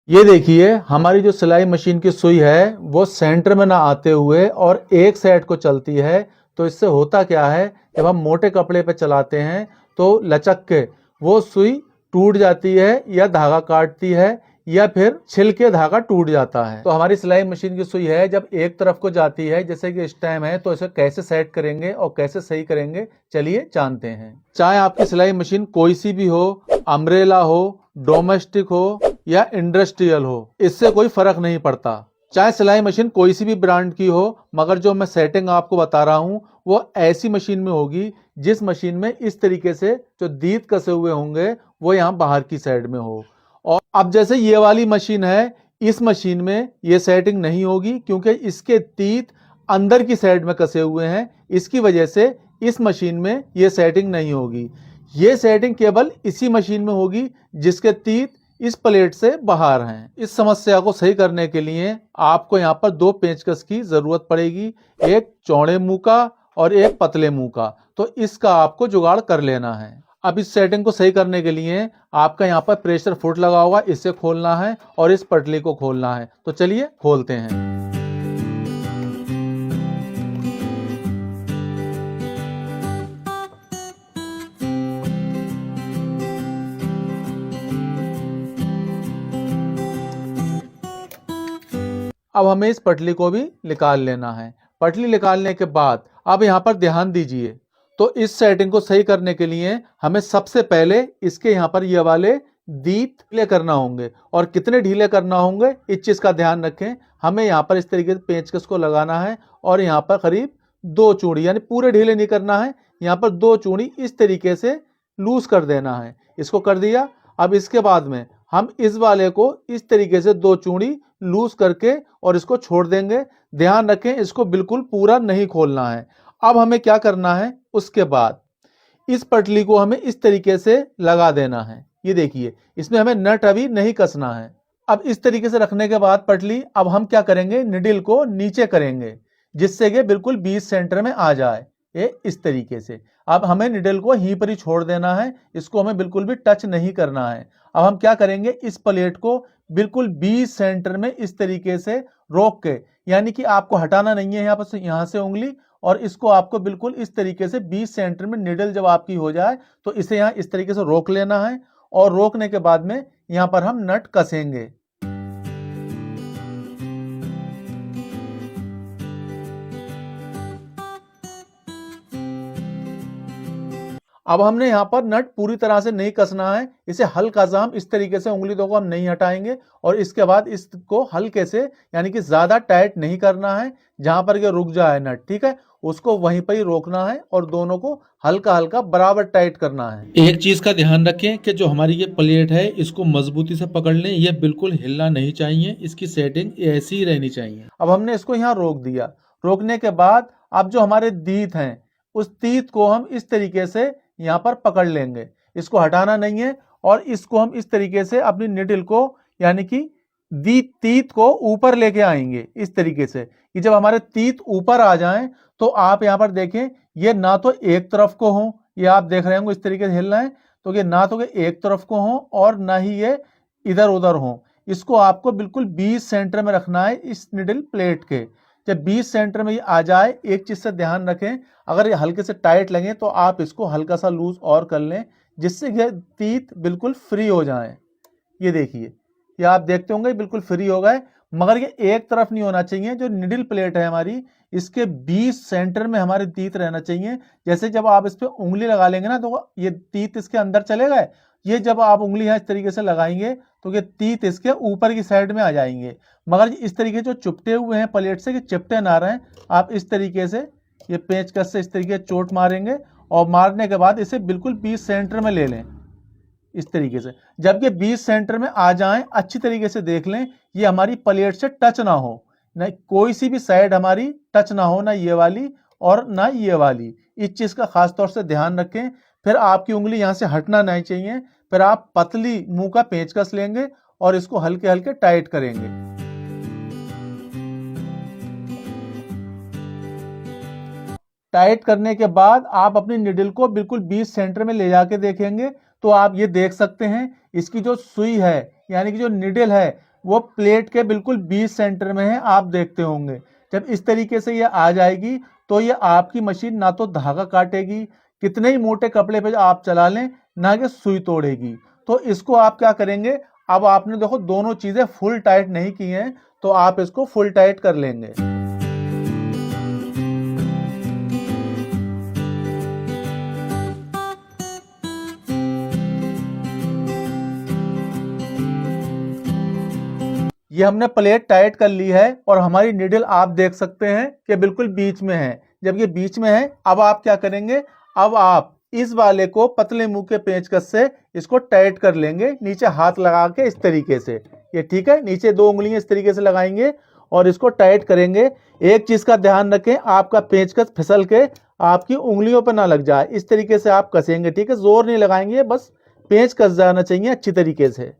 ये देखिए हमारी जो सिलाई मशीन की सुई है वो सेंटर में ना आते हुए और एक साइड को चलती है। तो इससे होता क्या है, जब हम मोटे कपड़े पे चलाते हैं तो लचक के वो सुई टूट जाती है या धागा काटती है या फिर छिल के धागा टूट जाता है। तो हमारी सिलाई मशीन की सुई है जब एक तरफ को जाती है, जैसे कि इस टाइम है, तो इसे कैसे सेट करेंगे और कैसे सही करेंगे चलिए जानते हैं। चाहे आपकी सिलाई मशीन कोई सी भी हो, अम्ब्रेला हो, डोमेस्टिक हो या इंडस्ट्रियल हो, इससे कोई फर्क नहीं पड़ता। चाहे सिलाई मशीन कोई सी भी ब्रांड की हो, मगर जो मैं सेटिंग आपको बता रहा हूं वो ऐसी मशीन में होगी जिस मशीन में इस तरीके से जो दीत कसे हुए होंगे वो यहाँ बाहर की साइड में हो। और अब जैसे ये वाली मशीन है, इस मशीन में ये सेटिंग नहीं होगी क्योंकि इसके तीत अंदर की साइड में कसे हुए हैं। इसकी वजह से इस मशीन में ये सेटिंग नहीं होगी। ये सेटिंग केवल इसी मशीन में होगी जिसके तीत इस प्लेट से बाहर हैं। इस समस्या को सही करने के लिए आपको यहाँ पर दो पेंचकस की जरूरत पड़ेगी, एक चौड़े मुंह का और एक पतले मुंह का। तो इसका आपको जुगाड़ कर लेना है। अब इस सेटिंग को सही करने के लिए आपका यहाँ पर प्रेशर फुट लगा हुआ, इसे खोलना है और इस पटली को खोलना है। तो चलिए खोलते हैं। अब हमें इस पटली को भी निकाल लेना है। पटली निकालने के बाद अब यहाँ पर ध्यान दीजिए, तो इस सेटिंग को सही करने के लिए हमें सबसे पहले इसके यहाँ पर ये वाले दीत ढीले करना होंगे। और कितने ढीले करना होंगे इस चीज का ध्यान रखें। हमें यहाँ पर इस तरीके से पेंचकस को लगाना है और यहाँ पर करीब 2 चूड़ी, यानी पूरे ढीले नहीं करना है, यहाँ पर 2 चूड़ी इस तरीके से लूज कर देना है। इसको कर दिया। अब इसके बाद में हम इस वाले को इस तरीके से 2 चूड़ी लूज करके और इसको छोड़ देंगे। ध्यान रखें इसको बिल्कुल पूरा नहीं खोलना है। अब हमें क्या करना है, उसके बाद इस पटली को हमें इस तरीके से लगा देना है। ये देखिए इसमें हमें नट अभी नहीं कसना है। अब इस तरीके से रखने के बाद पटली, अब हम क्या करेंगे, निडिल को नीचे करेंगे जिससे कि बिल्कुल बीच सेंटर में आ जाए, ये इस तरीके से। अब हमें निडल को यहीं पर ही छोड़ देना है, इसको हमें बिल्कुल भी टच नहीं करना है। अब हम क्या करेंगे, इस प्लेट को बिल्कुल बीच सेंटर में इस तरीके से रोक के, यानी कि आपको हटाना नहीं है यहाँ से उंगली, और इसको आपको बिल्कुल इस तरीके से बीच सेंटर में निडल जब आपकी हो जाए तो इसे यहाँ इस तरीके से रोक लेना है। और रोकने के बाद में यहाँ पर हम नट कसेंगे। अब हमने यहाँ पर नट पूरी तरह से नहीं कसना है, इसे हल्का सा हम इस तरीके से उंगली को हम नहीं हटाएंगे और इसके बाद इसको हल्के से, यानी कि ज्यादा टाइट नहीं करना है, जहां पर ये रुक जाए नट, ठीक है, उसको वहीं पर ही रोकना है और दोनों को हल्का हल्का बराबर टाइट करना है। एक चीज का ध्यान रखें कि जो हमारी ये प्लेट है इसको मजबूती से पकड़ लें, ये बिल्कुल हिलना नहीं चाहिए, इसकी सेटिंग ऐसी ही रहनी चाहिए। अब हमने इसको यहाँ रोक दिया। रोकने के बाद अब जो हमारे तीत हैं उस तीत को हम इस तरीके से यहाँ पर पकड़ लेंगे, इसको हटाना नहीं है। और इसको हम इस तरीके से अपनी निडल को, यानी कि तीत को ऊपर लेके आएंगे इस तरीके से कि जब हमारे तीत ऊपर आ जाएं तो आप यहाँ पर देखें ये ना तो एक तरफ को हो, ये आप देख रहे होंगे इस तरीके से हिल रहे हैं, तो ये ना तो एक तरफ को हो और ना ही ये इधर उधर हो। इसको आपको बिल्कुल बीच सेंटर में रखना है इस निडल प्लेट के। जब बीच सेंटर में ये आ जाए, एक चीज से ध्यान रखें, अगर ये हल्के से टाइट लगे तो आप इसको हल्का सा लूज और कर लें जिससे ये तीत बिल्कुल फ्री हो जाए। ये देखिए, ये आप देखते होंगे बिल्कुल फ्री हो गए, मगर ये एक तरफ नहीं होना चाहिए। जो निडल प्लेट है हमारी, इसके बीच सेंटर में हमारे तीत रहना चाहिए। जैसे जब आप इस पे उंगली लगा लेंगे ना तो ये तीत इसके अंदर चले गए, ये जब आप उंगली यहाँ इस तरीके से लगाएंगे तो ये तीत इसके ऊपर की साइड में आ जाएंगे। मगर इस तरीके जो चिपटे हुए हैं प्लेट से, कि चिपटे ना रहे, आप इस तरीके से ये पेंचकस से इस तरीके से चोट मारेंगे और मारने के बाद इसे बिल्कुल बीच सेंटर में ले लें इस तरीके से। जब ये बीच सेंटर में आ जाएं, अच्छी तरीके से देख लें ये हमारी प्लेट से टच ना हो, ना कोई सी भी साइड हमारी टच ना हो, ना ये वाली और ना ये वाली। इस चीज का खास तौर से ध्यान रखें। फिर आपकी उंगली यहां से हटना नहीं चाहिए। फिर आप पतली मुंह का पेंचकस लेंगे और इसको हल्के हल्के टाइट करेंगे। टाइट करने के बाद आप अपनी निडल को बिल्कुल बीच सेंटर में ले जाके देखेंगे तो आप ये देख सकते हैं इसकी जो सुई है, यानी कि जो निडल है, वो प्लेट के बिल्कुल बीच सेंटर में है, आप देखते होंगे। जब इस तरीके से ये आ जाएगी तो ये आपकी मशीन ना तो धागा काटेगी, कितने ही मोटे कपड़े पे आप चला लें, ना कि सुई तोड़ेगी। तो इसको आप क्या करेंगे, अब आपने देखो दोनों चीजें फुल टाइट नहीं की हैं, तो आप इसको फुल टाइट कर लेंगे। ये हमने प्लेट टाइट कर ली है और हमारी नीडल आप देख सकते हैं कि बिल्कुल बीच में है। जब ये बीच में है, अब आप क्या करेंगे, अब आप इस वाले को पतले मुंह के पेंचकस से इसको टाइट कर लेंगे, नीचे हाथ लगा के इस तरीके से। ये ठीक है, नीचे 2 उंगलियां इस तरीके से लगाएंगे और इसको टाइट करेंगे। एक चीज का ध्यान रखें, आपका पेंचकस फिसल के आपकी उंगलियों पर ना लग जाए, इस तरीके से आप कसेंगे, ठीक है। जोर नहीं लगाएंगे, बस पेंच कस जाना चाहिए अच्छी तरीके से।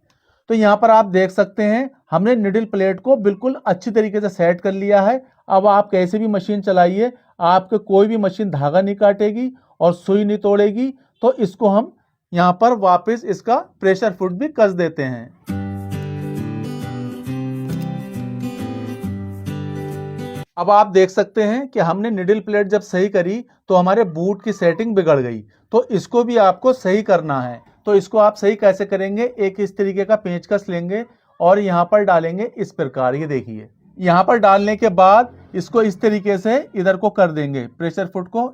तो यहाँ पर आप देख सकते हैं हमने निडल प्लेट को बिल्कुल अच्छी तरीके से सेट कर लिया है। अब आप कैसे भी मशीन चलाइए, आपके कोई भी मशीन धागा नहीं काटेगी और सुई नहीं तोड़ेगी। तो इसको हम यहाँ पर वापस इसका प्रेशर फुट भी कस देते हैं। अब आप देख सकते हैं कि हमने निडल प्लेट जब सही करी तो हमारे बूट की सेटिंग बिगड़ गई। तो इसको भी आपको सही करना है। तो इसको आप सही कैसे करेंगे, एक इस तरीके का पेंचकस लेंगे और यहाँ पर डालेंगे इस प्रकार। ये देखिए, यहाँ पर डालने के बाद इसको इस तरीके से इधर को कर देंगे, प्रेशर फुट को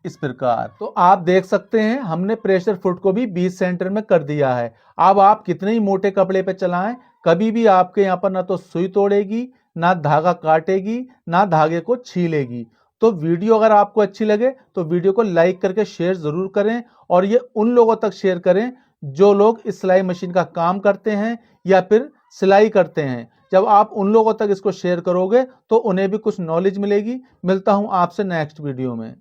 इस प्रकार। तो आप देख सकते हैं हमने प्रेशर फुट को भी 20 सेंटर में कर दिया है। अब आप कितने ही मोटे कपड़े पे चलाएं, कभी भी आपके यहाँ पर ना तो सुई तोड़ेगी, ना धागा काटेगी, ना धागे को छीलेगी। तो वीडियो अगर आपको अच्छी लगे तो वीडियो को लाइक करके शेयर जरूर करें और ये उन लोगों तक शेयर करें जो लोग इस सिलाई मशीन का काम करते हैं या फिर सिलाई करते हैं। जब आप उन लोगों तक इसको शेयर करोगे तो उन्हें भी कुछ नॉलेज मिलेगी। मिलता हूं आपसे नेक्स्ट वीडियो में।